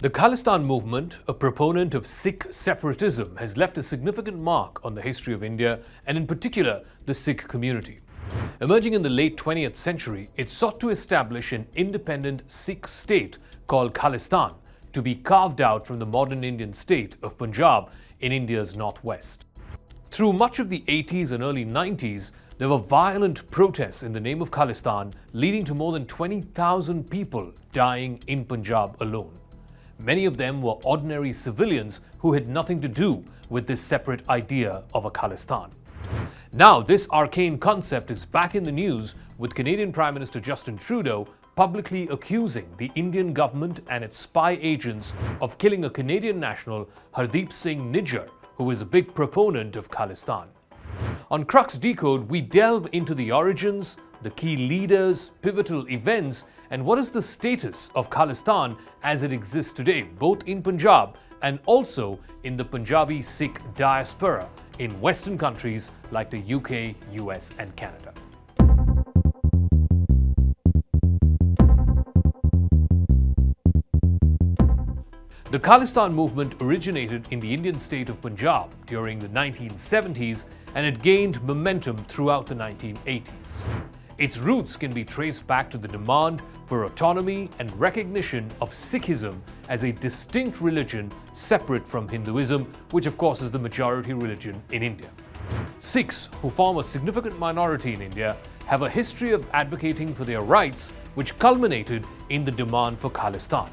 The Khalistan movement, a proponent of Sikh separatism, has left a significant mark on the history of India and in particular the Sikh community. Emerging in the late 20th century, it sought to establish an independent Sikh state called Khalistan to be carved out from the modern Indian state of Punjab in India's northwest. Through much of the 80s and early 90s, there were violent protests in the name of Khalistan, leading to more than 20,000 people dying in Punjab alone. Many of them were ordinary civilians who had nothing to do with this separate idea of a Khalistan. Now, this arcane concept is back in the news, with Canadian Prime Minister Justin Trudeau publicly accusing the Indian government and its spy agents of killing a Canadian national, Hardeep Singh Nijjar, who is a big proponent of Khalistan. On Crux Decode, we delve into the origins, the key leaders, pivotal events, and what is the status of Khalistan as it exists today, both in Punjab and also in the Punjabi Sikh diaspora in Western countries like the UK, US, and Canada. The Khalistan movement originated in the Indian state of Punjab during the 1970s, and it gained momentum throughout the 1980s. Its roots can be traced back to the demand for autonomy and recognition of Sikhism as a distinct religion separate from Hinduism, which of course is the majority religion in India. Sikhs, who form a significant minority in India, have a history of advocating for their rights, which culminated in the demand for Khalistan.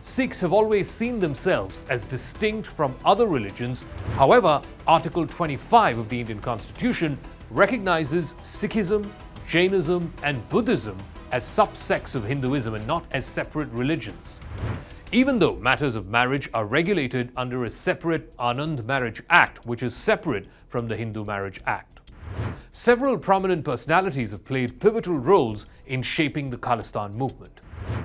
Sikhs have always seen themselves as distinct from other religions. However, Article 25 of the Indian Constitution recognizes Sikhism, Jainism, and Buddhism as subsects of Hinduism and not as separate religions. Even though matters of marriage are regulated under a separate Anand Marriage Act, which is separate from the Hindu Marriage Act. Several prominent personalities have played pivotal roles in shaping the Khalistan movement.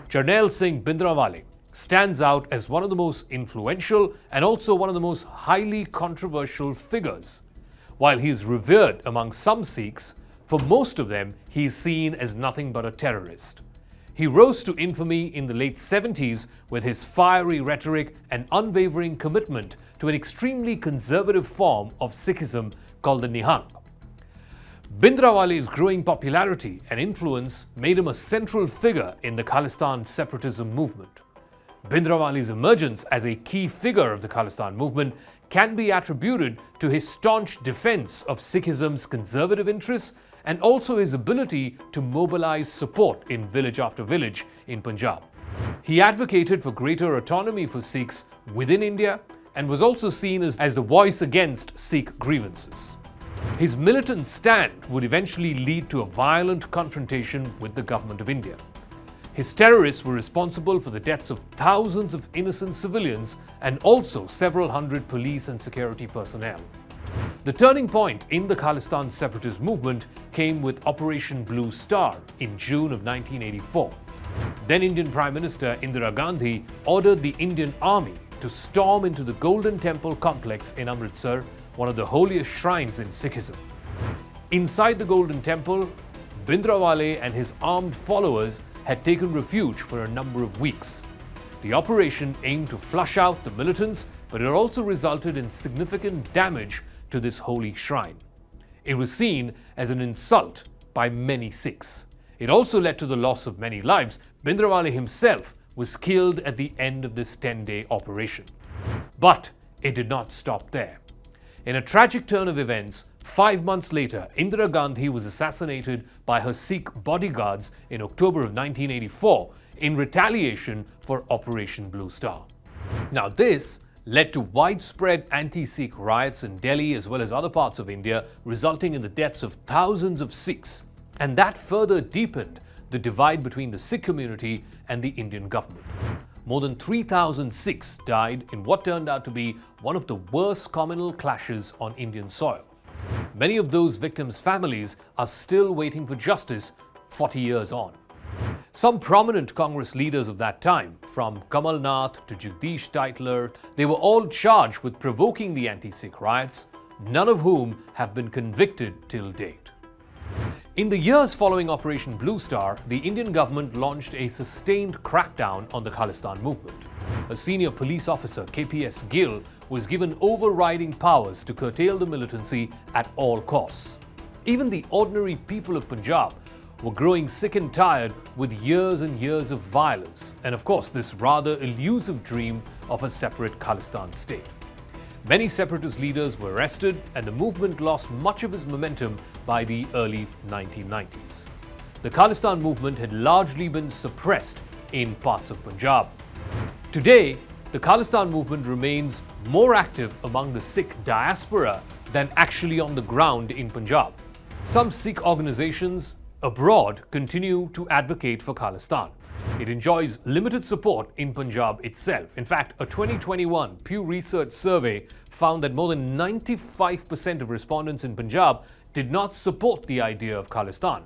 Jarnail Singh Bhindranwale stands out as one of the most influential and also one of the most highly controversial figures. While he is revered among some Sikhs, for most of them he is seen as nothing but a terrorist. He rose to infamy in the late 70s with his fiery rhetoric and unwavering commitment to an extremely conservative form of Sikhism called the Nihang. Bhindranwale's growing popularity and influence made him a central figure in the Khalistan separatism movement. Bhindranwale's emergence as a key figure of the Khalistan movement can be attributed to his staunch defense of Sikhism's conservative interests and also his ability to mobilize support in village after village in Punjab. He advocated for greater autonomy for Sikhs within India and was also seen as the voice against Sikh grievances. His militant stand would eventually lead to a violent confrontation with the government of India. His terrorists were responsible for the deaths of thousands of innocent civilians and also several hundred police and security personnel. The turning point in the Khalistan separatist movement came with Operation Blue Star in June of 1984. Then Indian Prime Minister Indira Gandhi ordered the Indian Army to storm into the Golden Temple complex in Amritsar, one of the holiest shrines in Sikhism. Inside the Golden Temple, Bhindranwale and his armed followers had taken refuge for a number of weeks. The operation aimed to flush out the militants, but it also resulted in significant damage to this holy shrine. It was seen as an insult by many Sikhs. It also led to the loss of many lives. Bhindranwale himself was killed at the end of this 10-day operation. But it did not stop there. In a tragic turn of events, 5 months later, Indira Gandhi was assassinated by her Sikh bodyguards in October of 1984 in retaliation for Operation Blue Star. Now, this led to widespread anti-Sikh riots in Delhi as well as other parts of India, resulting in the deaths of thousands of Sikhs. And that further deepened the divide between the Sikh community and the Indian government. More than 3,000 Sikhs died in what turned out to be one of the worst communal clashes on Indian soil. Many of those victims' families are still waiting for justice 40 years on. Some prominent Congress leaders of that time, from Kamal Nath to Jagdish Tytler, they were all charged with provoking the anti-Sikh riots, none of whom have been convicted till date. In the years following Operation Blue Star, the Indian government launched a sustained crackdown on the Khalistan movement. A senior police officer, KPS Gill, was given overriding powers to curtail the militancy at all costs. Even the ordinary people of Punjab were growing sick and tired with years and years of violence, and of course this rather elusive dream of a separate Khalistan state. Many separatist leaders were arrested, and the movement lost much of its momentum by the early 1990s. The Khalistan movement had largely been suppressed in parts of Punjab. Today, the Khalistan movement remains more active among the Sikh diaspora than actually on the ground in Punjab. Some Sikh organizations abroad continue to advocate for Khalistan. It enjoys limited support in Punjab itself. In fact, a 2021 Pew Research survey found that more than 95% of respondents in Punjab did not support the idea of Khalistan.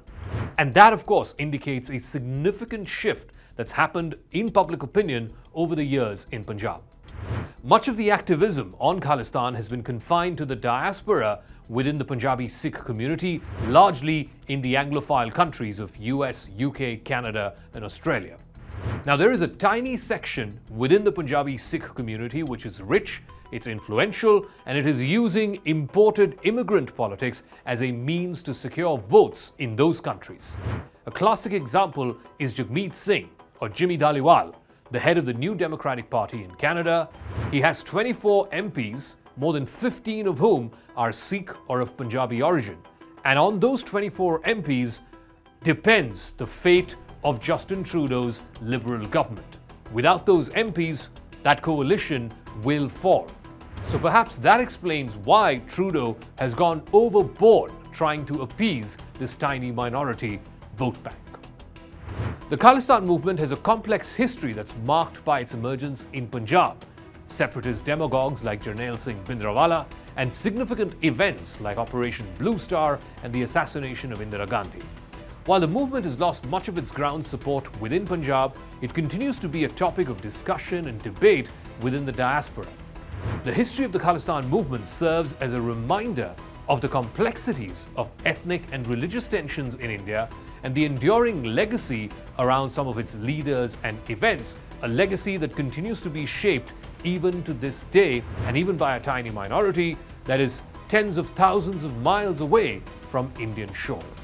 And that, of course, indicates a significant shift that's happened in public opinion over the years in Punjab. Much of the activism on Khalistan has been confined to the diaspora within the Punjabi Sikh community, largely in the Anglophile countries of US, UK, Canada, and Australia. Now, there is a tiny section within the Punjabi Sikh community which is rich, it's influential, and it is using imported immigrant politics as a means to secure votes in those countries. A classic example is Jagmeet Singh, or Jimmy Dhaliwal, the head of the New Democratic Party in Canada. He has 24 MPs, more than 15 of whom are Sikh or of Punjabi origin. And on those 24 MPs depends the fate of Justin Trudeau's Liberal government. Without those MPs, that coalition will fall. So perhaps that explains why Trudeau has gone overboard trying to appease this tiny minority vote bank. The Khalistan movement has a complex history that's marked by its emergence in Punjab, separatist demagogues like Jarnail Singh Bhindranwala, and significant events like Operation Blue Star and the assassination of Indira Gandhi. While the movement has lost much of its ground support within Punjab, it continues to be a topic of discussion and debate within the diaspora. The history of the Khalistan movement serves as a reminder of the complexities of ethnic and religious tensions in India and the enduring legacy around some of its leaders and events, a legacy that continues to be shaped even to this day, and even by a tiny minority that is tens of thousands of miles away from Indian shores.